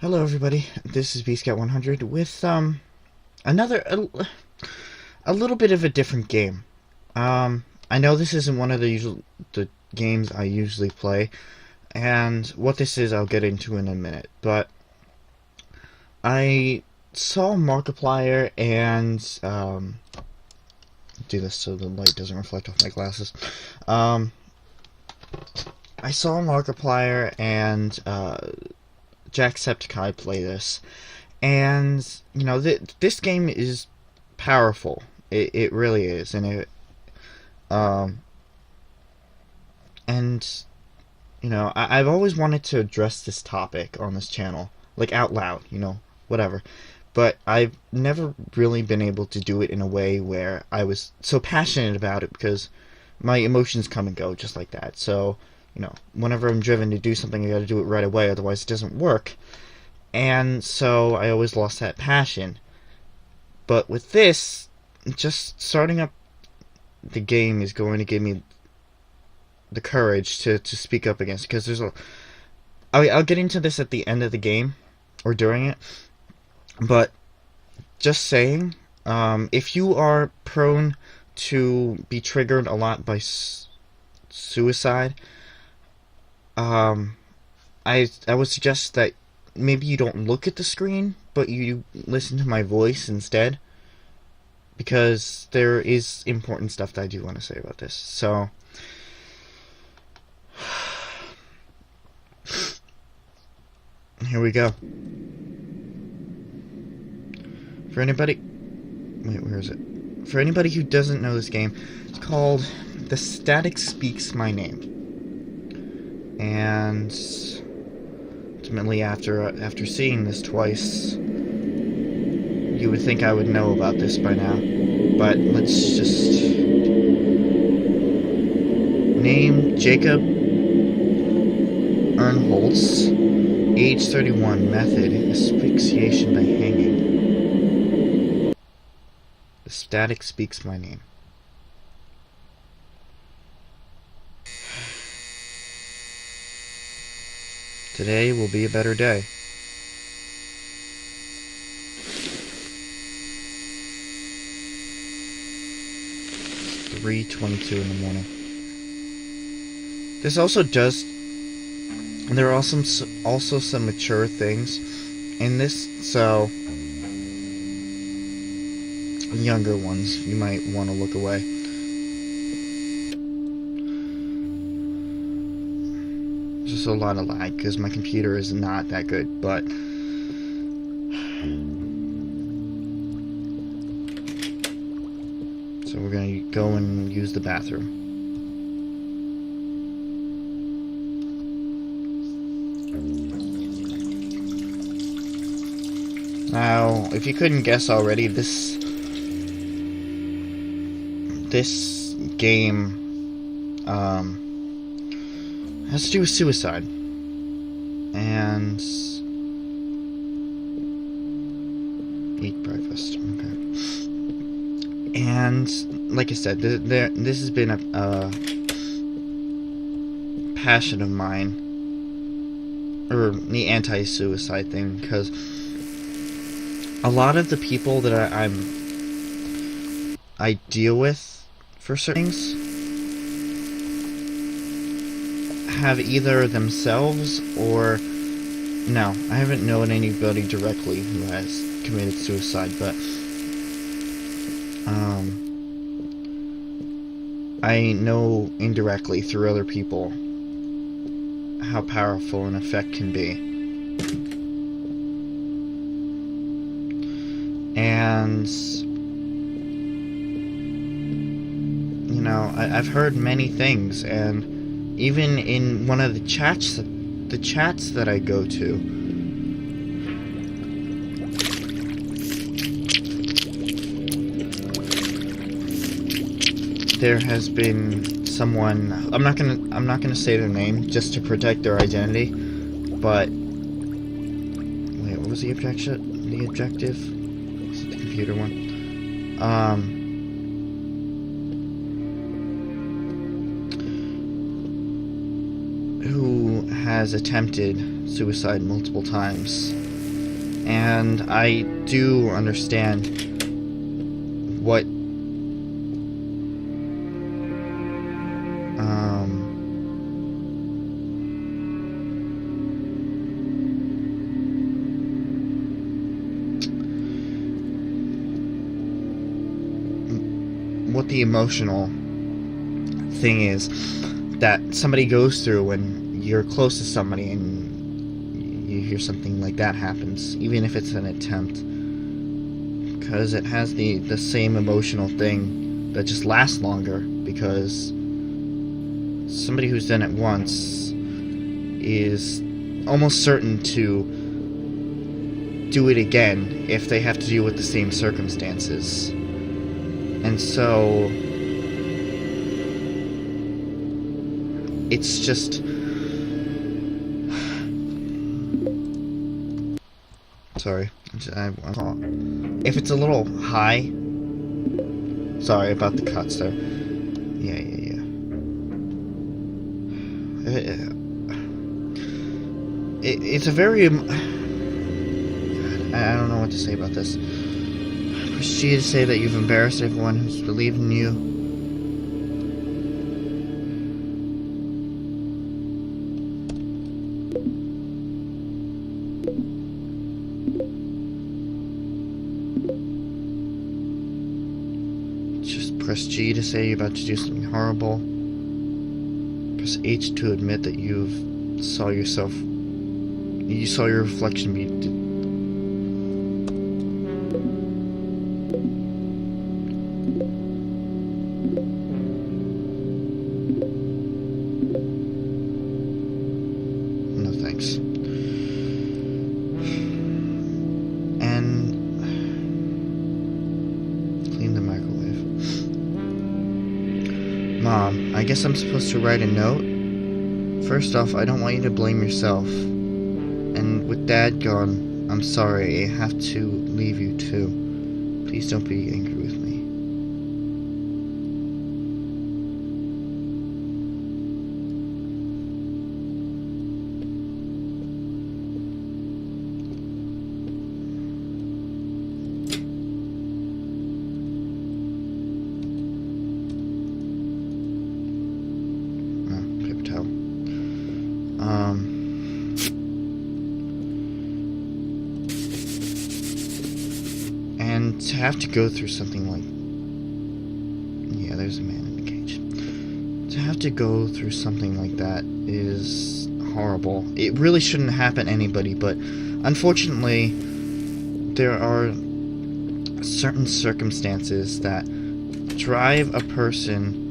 Hello everybody, this is BScout100 with another a little bit of a different game. I know this isn't one of the games I usually play, and what this is I'll get into in a minute, but I saw Markiplier and do this so the light doesn't reflect off my glasses. Um I saw Markiplier and Jacksepticeye play this, and you know this game is powerful. It really is, and um and I've always wanted to address this topic on this channel, like out loud, whatever. But I've never really been able to do it in a way where I was so passionate about it because my emotions come and go just like that. So, whenever I'm driven to do something, I gotta do it right away, otherwise it doesn't work. And so I always lost that passion. But with this, just starting up the game is going to give me the courage to speak up against it, because I'll get into this at the end of the game, or during it, but just saying, if you are prone to be triggered a lot by suicide, I would suggest that maybe you don't look at the screen, but you listen to my voice instead, because there is important stuff that I do want to say about this. So, here we go. For anybody... Wait, where is it? For anybody who doesn't know this game, it's called The Static Speaks My Name. And ultimately, after seeing this twice, you would think I would know about this by now. But let's just... Name, Jacob Ernholz. Age 31. Method, asphyxiation by hanging. The static speaks my name. Today will be a better day. It's 3:22 in the morning. This also does... There are also some mature things in this, so... Younger ones, you might want to look away. Just a lot of lag because my computer is not that good, but so we're gonna go and use the bathroom. Now, if you couldn't guess already, this game has to do with suicide. And eat breakfast. Okay. And like I said, this has been a passion of mine, or the anti-suicide thing, because a lot of the people that I deal with for certain things have either themselves or... No, I haven't known anybody directly who has committed suicide, but I know indirectly through other people how powerful an effect can be. And I've heard many things, and even in one of the chats that I go to, there has been someone... I'm not gonna say their name just to protect their identity, but wait, what was the objective? Was it the computer one? Who has attempted suicide multiple times And I do understand what what the emotional thing is that somebody goes through when you're close to somebody and you hear something like that happens, even if it's an attempt, because it has the same emotional thing that just lasts longer, because somebody who's done it once is almost certain to do it again if they have to deal with the same circumstances. And so it's just sorry, if it's a little high, sorry about the cuts there. It's a very I don't know what to say about this. Press G to say that you've embarrassed everyone who's believed in you. Just press G to say you're about to do something horrible. Press H to admit that you saw your reflection be no thanks. And clean the microwave. Mom, I guess I'm supposed to write a note? First off, I don't want you to blame yourself. And with Dad gone, I'm sorry, I have to leave you too. Please don't be angry with me. Paper towel. And to have to go through something like... Yeah, there's a man in the cage. To have to go through something like that is horrible. It really shouldn't happen to anybody, but unfortunately, there are certain circumstances that drive a person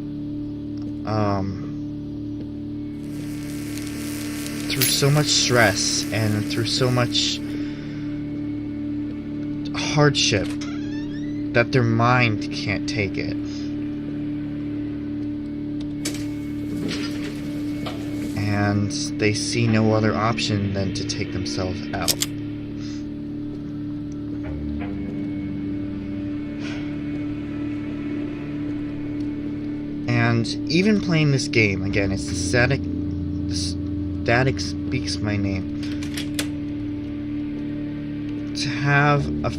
through so much stress and through so much hardship that their mind can't take it. And they see no other option than to take themselves out. And even playing this game, again, it's the static speaks my name. To have a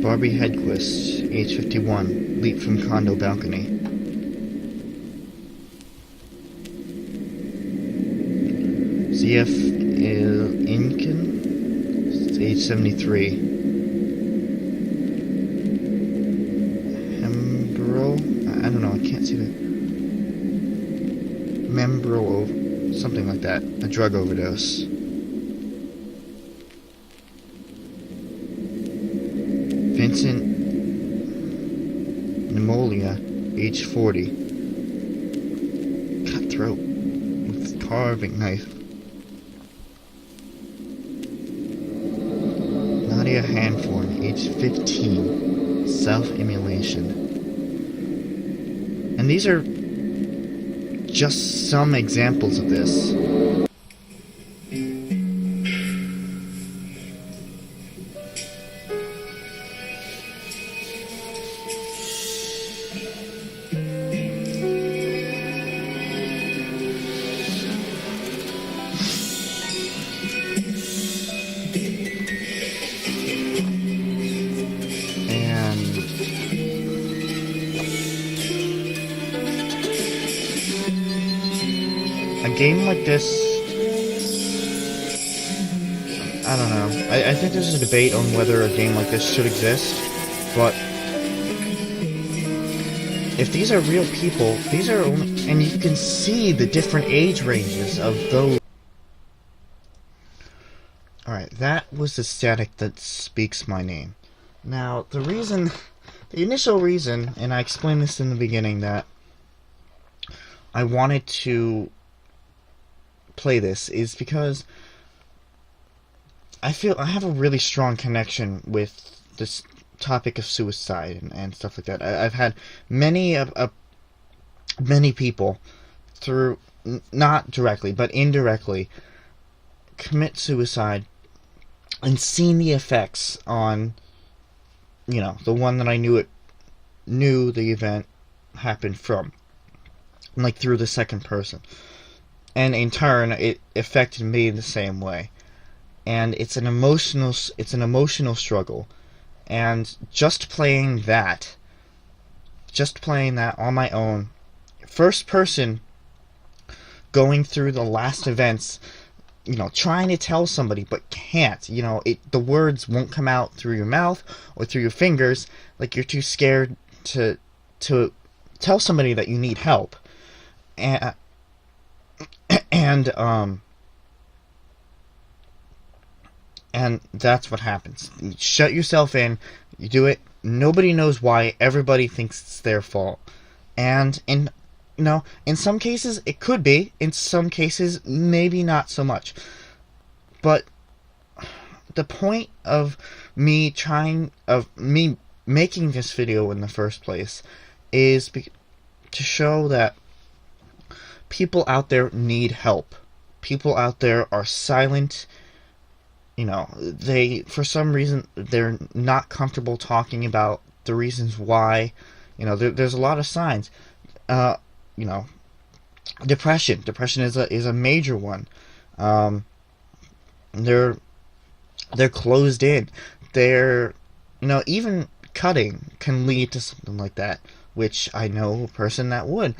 Barbie Hedquist, age 51, leaped from condo balcony. ZF Incan, age 73. Hembro, I don't know, I can't see that. Membro, something like that, a drug overdose. Amelia, age 40. Cutthroat with carving knife. Nadia Hanforn, age 15. Self-immolation. And these are just some examples of this. A game like this, I don't know. I think there's a debate on whether a game like this should exist, but if these are real people, these are only, and you can see the different age ranges of those. Alright, that was the static that speaks my name. Now, the initial reason, and I explained this in the beginning, that I wanted to play this is because I feel I have a really strong connection with this topic of suicide and stuff like that. I've had many people through, not directly but indirectly, commit suicide and seen the effects on, you know, the one that I knew the event happened from, like through the second person. And in turn, it affected me the same way. And it's an emotional struggle. And just playing that on my own, first person, going through the last events, you know, trying to tell somebody but can't. You know, the words won't come out through your mouth or through your fingers. Like, you're too scared to tell somebody that you need help. And that's what happens. You shut yourself in, you do it, nobody knows why, everybody thinks it's their fault. And in some cases it could be, in some cases maybe not so much. But the point of me making this video in the first place is to show that people out there need help. People out there are silent. You know, for some reason, they're not comfortable talking about the reasons why. You know, there's a lot of signs. You know, depression. Depression is a major one. They're closed in. You know, even cutting can lead to something like that, which I know a person that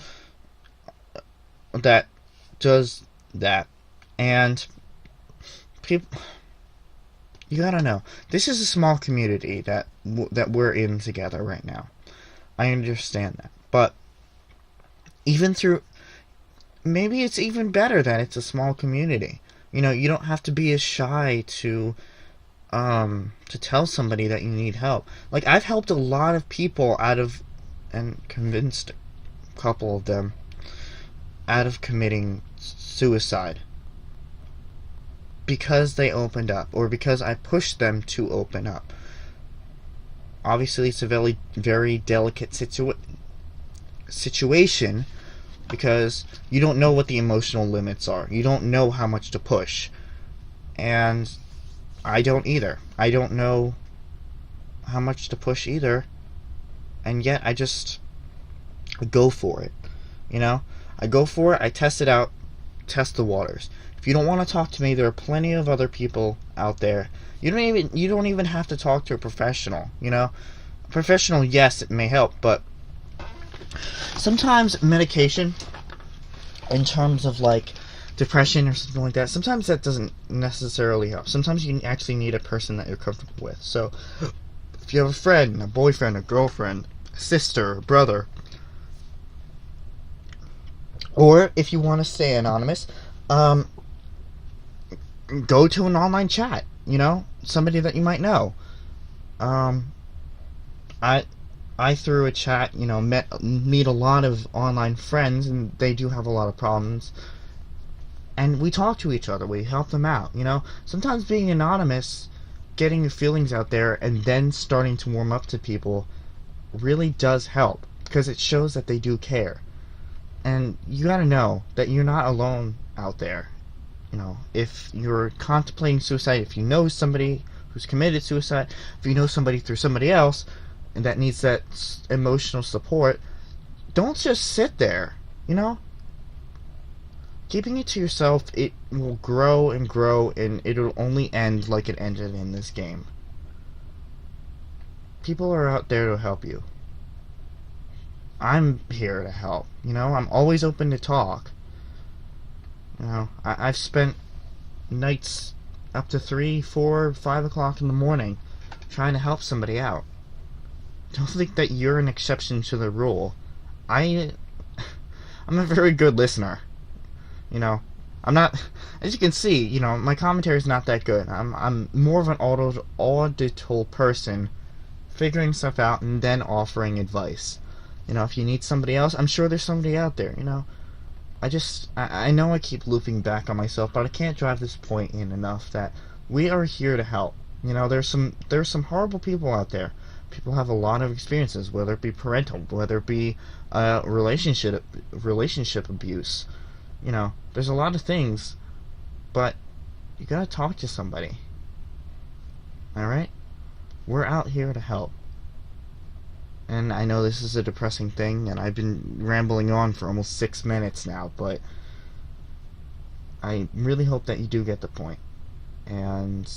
does that. And people, you gotta know, this is a small community that we're in together right now. I understand that, but maybe it's even better that it's a small community. You know, you don't have to be as shy to tell somebody that you need help. Like, I've helped a lot of people and convinced a couple of them out of committing suicide because they opened up, or because I pushed them to open up. Obviously, it's a very, very delicate situation, because you don't know what the emotional limits are. You don't know how much to push. And I don't either. I don't know how much to push either. And yet, I just go for it. You know? I go for it, I test it out, test the waters. If you don't want to talk to me, there are plenty of other people out there. You don't even have to talk to a professional, you know? A professional, yes, it may help, but sometimes medication, in terms of like depression or something like that, sometimes that doesn't necessarily help. Sometimes you actually need a person that you're comfortable with. So if you have a friend, a boyfriend, a girlfriend, a sister, a brother, or if you want to stay anonymous, go to an online chat, you know, somebody that you might know. I I through a chat, meet a lot of online friends, and they do have a lot of problems. And we talk to each other. We help them out. Sometimes being anonymous, getting your feelings out there, and then starting to warm up to people really does help because it shows that they do care. And you gotta know that you're not alone out there. If you're contemplating suicide, if you know somebody who's committed suicide, if you know somebody through somebody else and that needs that emotional support, don't just sit there. Keeping it to yourself, it will grow and grow, and it'll only end like it ended in this game. People are out there to help you. I'm here to help. I'm always open to talk. I've spent nights up to 3, 4, 5 o'clock in the morning trying to help somebody out. Don't think that you're an exception to the rule. I'm a very good listener. I'm not, as you can see, my commentary is not that good. I'm more of an audible person, figuring stuff out and then offering advice. If you need somebody else, I'm sure there's somebody out there. I know I keep looping back on myself, but I can't drive this point in enough that we are here to help. There's some horrible people out there. People have a lot of experiences, whether it be parental, whether it be relationship abuse. There's a lot of things, but you gotta talk to somebody. Alright? We're out here to help. And I know this is a depressing thing, and I've been rambling on for almost 6 minutes now, but I really hope that you do get the point. And,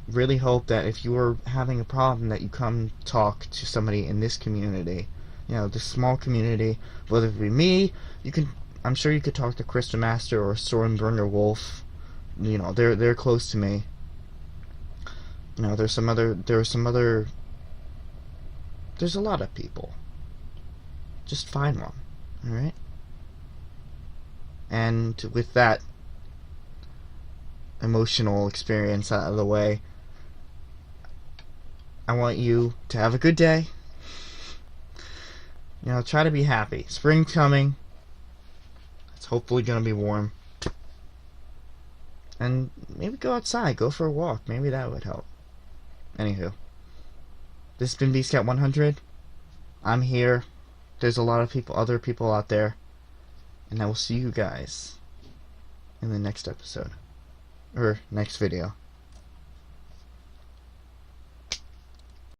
really hope that if you are having a problem that you come talk to somebody in this community, this small community, whether it be me, I'm sure you could talk to Krista Master or Stormbringer Wolf. They're close to me. There's a lot of people. Just find one, alright? And with that emotional experience out of the way, I want you to have a good day. Try to be happy. Spring's coming. It's hopefully gonna be warm. And maybe go outside, go for a walk. Maybe that would help. Anywho. This has been BScout 100. I'm here. There's a lot of other people out there. And I will see you guys in the next episode. Or next video.